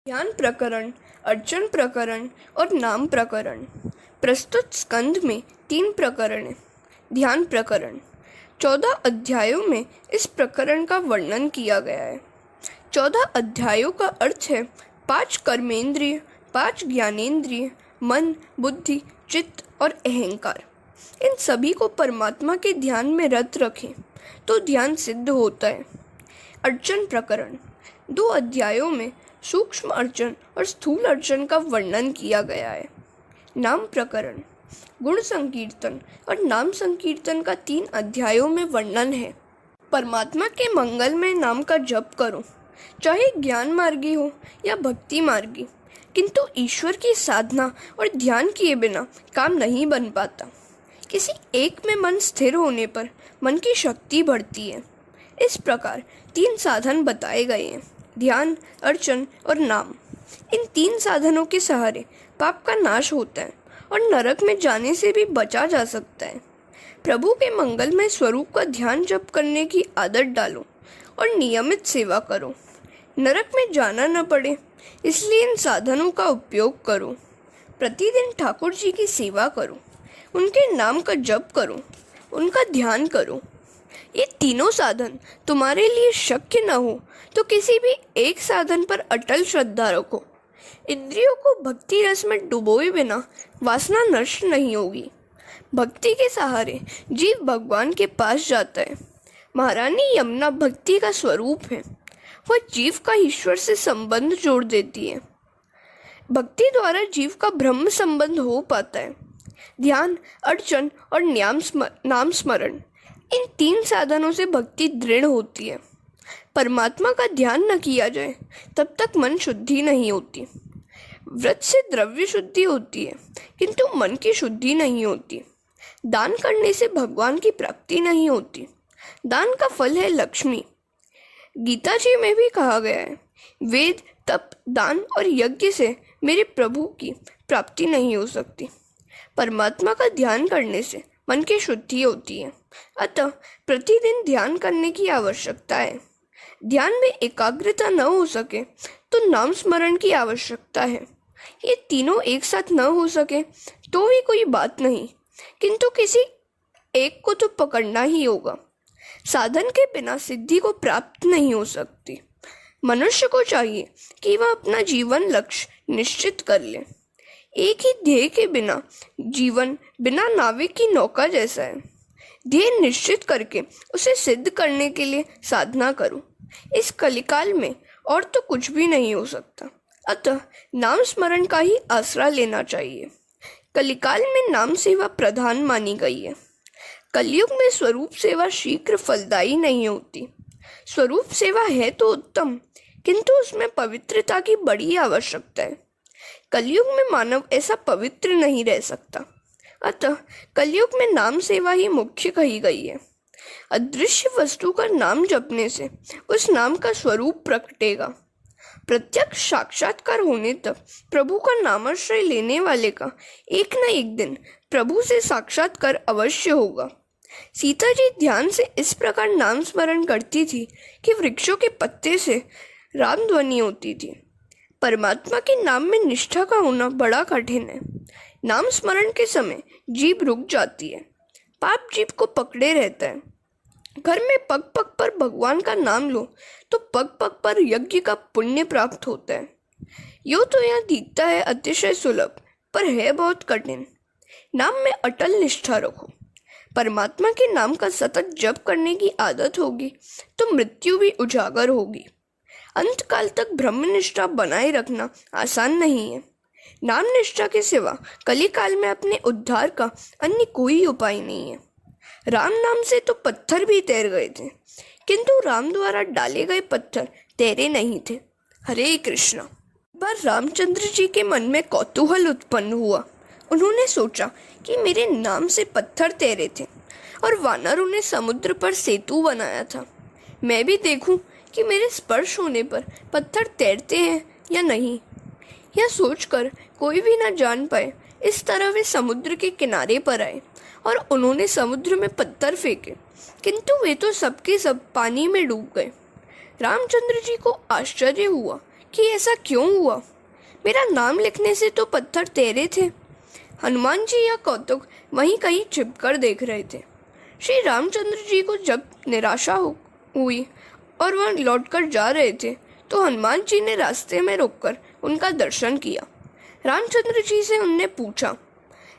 ध्यान प्रकरण, अर्चन प्रकरण और नाम प्रकरण। प्रस्तुत स्कंध में 3 प्रकरण हैं। ध्यान प्रकरण 14 अध्यायों में इस प्रकरण का वर्णन किया गया है। 14 अध्यायों का अर्थ है 5 कर्मेंद्रिय, 5 ज्ञानेंद्रिय, मन, बुद्धि, चित्त और अहंकार। इन सभी को परमात्मा के ध्यान में रत रखें तो ध्यान सिद्ध होता है। अर्चन प्रकरण 2 अध्यायों में सूक्ष्म अर्चन और स्थूल अर्चन का वर्णन किया गया है। नाम प्रकरण गुण संकीर्तन और नाम संकीर्तन का 3 अध्यायों में वर्णन है। परमात्मा के मंगलमय नाम का जप करो, चाहे ज्ञान मार्गी हो या भक्ति मार्गी, किंतु ईश्वर की साधना और ध्यान किए बिना काम नहीं बन पाता। किसी एक में मन स्थिर होने पर मन की शक्ति बढ़ती है। इस प्रकार 3 साधन बताए गए हैं: ध्यान, अर्चन और नाम। इन 3 साधनों के सहारे पाप का नाश होता है और नरक में जाने से भी बचा जा सकता है। प्रभु के मंगलमय स्वरूप का ध्यान जप करने की आदत डालो और नियमित सेवा करो। नरक में जाना न पड़े इसलिए इन साधनों का उपयोग करो। प्रतिदिन ठाकुर जी की सेवा करो, उनके नाम का जप करो, उनका ध्यान करो। ये तीनों साधन तुम्हारे लिए शक्य न हो तो किसी भी एक साधन पर अटल श्रद्धा रखो। इंद्रियों को भक्ति रस में डुबोए बिना वासना नष्ट नहीं होगी। भक्ति के सहारे जीव भगवान के पास जाता है। महारानी यमुना भक्ति का स्वरूप है। वह जीव का ईश्वर से संबंध जोड़ देती है। भक्ति द्वारा जीव का ब्रह्म संबंध हो पाता है। ध्यान, अर्चन और नाम स्मरण, इन 3 साधनों से भक्ति दृढ़ होती है। परमात्मा का ध्यान न किया जाए तब तक मन शुद्धि नहीं होती। व्रत से द्रव्य शुद्धि होती है किंतु मन की शुद्धि नहीं होती। दान करने से भगवान की प्राप्ति नहीं होती। दान का फल है लक्ष्मी। गीता जी में भी कहा गया है, वेद, तप, दान और यज्ञ से मेरे प्रभु की प्राप्ति नहीं हो सकती। परमात्मा का ध्यान करने से मन की शुद्धि होती है। अतः प्रतिदिन ध्यान करने की आवश्यकता है। ध्यान में एकाग्रता न हो सके तो नाम स्मरण की आवश्यकता है। ये तीनों एक साथ न हो सके तो भी कोई बात नहीं, किंतु किसी एक को तो पकड़ना ही होगा। साधन के बिना सिद्धि को प्राप्त नहीं हो सकती। मनुष्य को चाहिए कि वह अपना जीवन लक्ष्य निश्चित कर ले। एक ही ध्येय के बिना जीवन बिना नाविक की नौका जैसा है। ध्येय निश्चित करके उसे सिद्ध करने के लिए साधना करो। इस कलिकाल में और तो कुछ भी नहीं हो सकता, अतः नाम स्मरण का ही आसरा लेना चाहिए। कलिकाल में नाम सेवा प्रधान मानी गई है। कलयुग में स्वरूप सेवा शीघ्र फलदायी नहीं होती। स्वरूप सेवा है तो उत्तम, किंतु उसमें पवित्रता की बड़ी आवश्यकता है। कलयुग में मानव ऐसा पवित्र नहीं रह सकता, अतः कलयुग में नाम सेवा ही मुख्य कही गई है। अदृश्य वस्तु का नाम जपने से उस नाम का स्वरूप प्रकटेगा। प्रत्यक्ष साक्षात्कार होने तक प्रभु का नामाश्रय लेने वाले का एक न एक दिन प्रभु से साक्षात्कार अवश्य होगा। सीता जी ध्यान से इस प्रकार नाम स्मरण करती थी कि वृक्षों के पत्ते से राम ध्वनि होती थी। परमात्मा के नाम में निष्ठा का होना बड़ा कठिन है। नाम स्मरण के समय जीभ रुक जाती है। पाप जीभ को पकड़े रहता है। घर में पग पग पर भगवान का नाम लो तो पग पग पर यज्ञ का पुण्य प्राप्त होता है। यो तो यह दिखता है अतिशय सुलभ, पर है बहुत कठिन। नाम में अटल निष्ठा रखो। परमात्मा के नाम का सतत जप करने की आदत होगी तो मृत्यु भी उजागर होगी। अंत काल तक ब्रह्मनिष्ठा बनाए रखना आसान नहीं है। नाम निष्ठा के सिवा कलिकाल में अपने उद्धार का अन्य कोई उपाय नहीं है। राम नाम से तो पत्थर भी तैर गए थे, किंतु राम द्वारा डाले गए पत्थर तैरे नहीं थे। हरे कृष्णा। एक बार रामचंद्र जी के मन में कौतूहल उत्पन्न हुआ। उन्होंने सोचा कि मेरे नाम से पत्थर तैरे थे और वानरों ने समुद्र पर सेतु बनाया था। मैं भी देखूं कि मेरे स्पर्श होने पर पत्थर तैरते हैं या नहीं। यह सोचकर कोई भी न जान पाए इस तरह वे समुद्र के किनारे पर आए और उन्होंने समुद्र में पत्थर फेंके, किंतु वे तो सबके सब पानी में डूब गए। रामचंद्र जी को आश्चर्य हुआ कि ऐसा क्यों हुआ? मेरा नाम लिखने से तो पत्थर तेरे थे। हनुमान जी यह कौतुक वहीं कहीं छिपकर देख रहे थे। श्री रामचंद्र जी को जब निराशा हुई और वह लौटकर जा रहे थे तो हनुमान जी ने रास्ते में रोककर उनका दर्शन किया। रामचंद्र जी से उनने पूछा,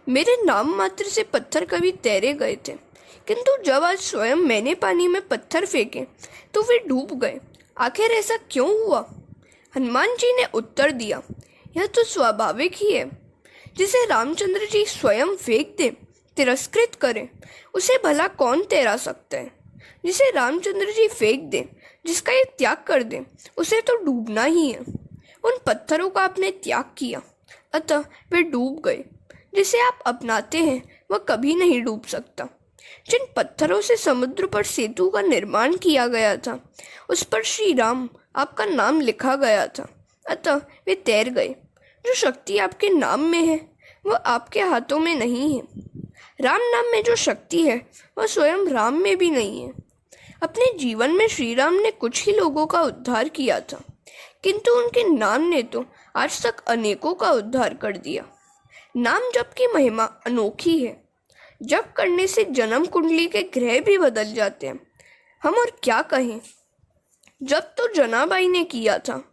मेरे नाम मात्र से पत्थर कभी तैरे गए थे, किंतु जब आज स्वयं मैंने पानी में पत्थर फेंके तो वे डूब गए। आखिर ऐसा क्यों हुआ? हनुमान जी ने उत्तर दिया, यह तो स्वाभाविक ही है। जिसे रामचंद्र जी स्वयं फेंक दे, तिरस्कृत करे, उसे भला कौन तैरा सकता है? जिसे रामचंद्र जी फेंक दे, जिसका ये त्याग कर दे, उसे तो डूबना ही है। उन पत्थरों का आपने त्याग किया, अतः वे डूब गए। जिसे आप अपनाते हैं वह कभी नहीं डूब सकता। जिन पत्थरों से समुद्र पर सेतु का निर्माण किया गया था, उस पर श्री राम आपका नाम लिखा गया था, अतः वे तैर गए। जो शक्ति आपके नाम में है वह आपके हाथों में नहीं है। राम नाम में जो शक्ति है वह स्वयं राम में भी नहीं है। अपने जीवन में श्री राम ने कुछ ही लोगों का उद्धार किया था, किंतु उनके नाम ने तो आज तक अनेकों का उद्धार कर दिया। नाम जप की महिमा अनोखी है। जप करने से जन्म कुंडली के ग्रह भी बदल जाते हैं। हम और क्या कहें। जब तो जनाबाई ने किया था।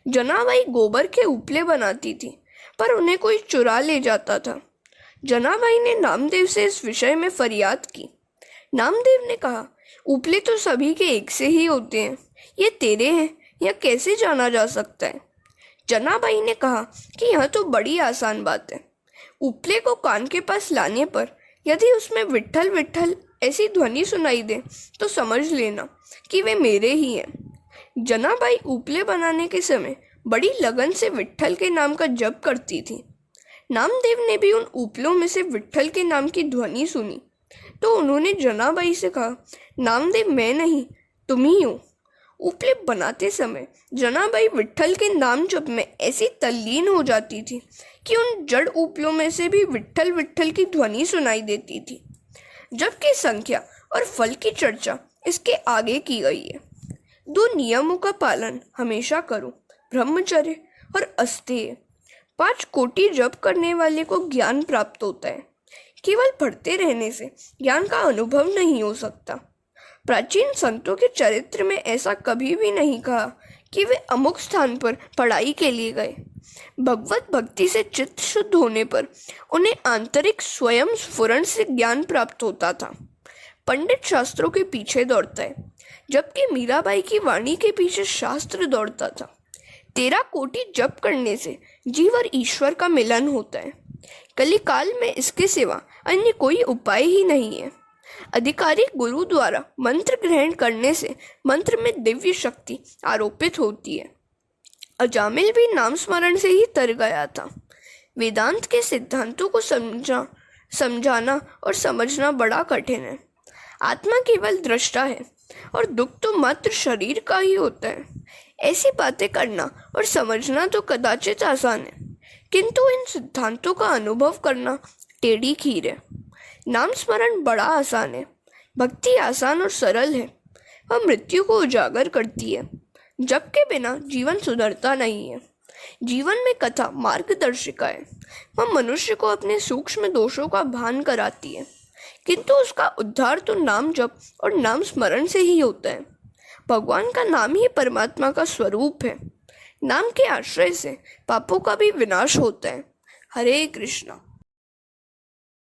जनाबाई गोबर के उपले बनाती थी, पर उन्हें कोई चुरा ले जाता था। जनाबाई ने नामदेव से इस विषय में फरियाद की। नामदेव ने कहा, उपले तो सभी के एक से ही होते हैं, ये तेरे हैं, यह कैसे जाना जा सकता है? जनाबाई ने कहा कि यह तो बड़ी आसान बात है। उपले को कान के पास लाने पर यदि उसमें विट्ठल विट्ठल ऐसी ध्वनि सुनाई दे तो समझ लेना कि वे मेरे ही हैं। जनाबाई उपले बनाने के समय बड़ी लगन से विट्ठल के नाम का जप करती थी। नामदेव ने भी उन उपलों में से विट्ठल के नाम की ध्वनि सुनी तो उन्होंने जनाबाई से कहा, नामदेव मैं नहीं, तुम ही हो। उपले बनाते समय जनाबाई विट्ठल के नाम जप में ऐसी तल्लीन हो जाती थी कि उन जड़ उपलों में से भी विट्ठल विट्ठल की ध्वनि सुनाई देती थी। जप की संख्या और फल की चर्चा इसके आगे की गई है। 2 नियमों का पालन हमेशा करो, ब्रह्मचर्य और अस्तेय। 5 कोटि जप करने वाले को ज्ञान प्राप्त होता है। केवल पढ़ते रहने से ज्ञान का अनुभव नहीं हो सकता। प्राचीन संतों के चरित्र में ऐसा कभी भी नहीं कहा कि वे अमुक स्थान पर पढ़ाई के लिए गए। भगवत भक्ति से चित्त शुद्ध होने पर उन्हें आंतरिक स्वयं स्फुरण से ज्ञान प्राप्त होता था। पंडित शास्त्रों के पीछे दौड़ता है, जबकि मीराबाई की वाणी के पीछे शास्त्र दौड़ता था। 13 कोटि जप करने से जीव और ईश्वर का मिलन होता है। कलिकाल में इसके सिवा अन्य कोई उपाय ही नहीं है। अधिकारी गुरु द्वारा मंत्र ग्रहण करने से मंत्र में दिव्य शक्ति आरोपित होती है। अजामिल भी नाम स्मरण से ही तर गया था। वेदांत के सिद्धांतों को समझाना और समझना बड़ा कठिन है। आत्मा केवल दृष्टा है और दुख तो मात्र शरीर का ही होता है। ऐसी बातें करना और समझना तो कदाचित आसान है, किंतु इन सिद्धांतों का अनुभव करना टेढ़ी खीर है। नाम स्मरण बड़ा आसान है, भक्ति आसान और सरल है। वह मृत्यु को उजागर करती है, जप के बिना जीवन सुधरता नहीं है। जीवन में कथा मार्गदर्शिका है। वह मनुष्य को अपने सूक्ष्म दोषों का भान कराती है, किंतु उसका उद्धार तो नाम जप और नाम स्मरण से ही होता है। भगवान का नाम ही परमात्मा का स्वरूप है। नाम के आश्रय से पापों का भी विनाश होता है। हरे कृष्णा।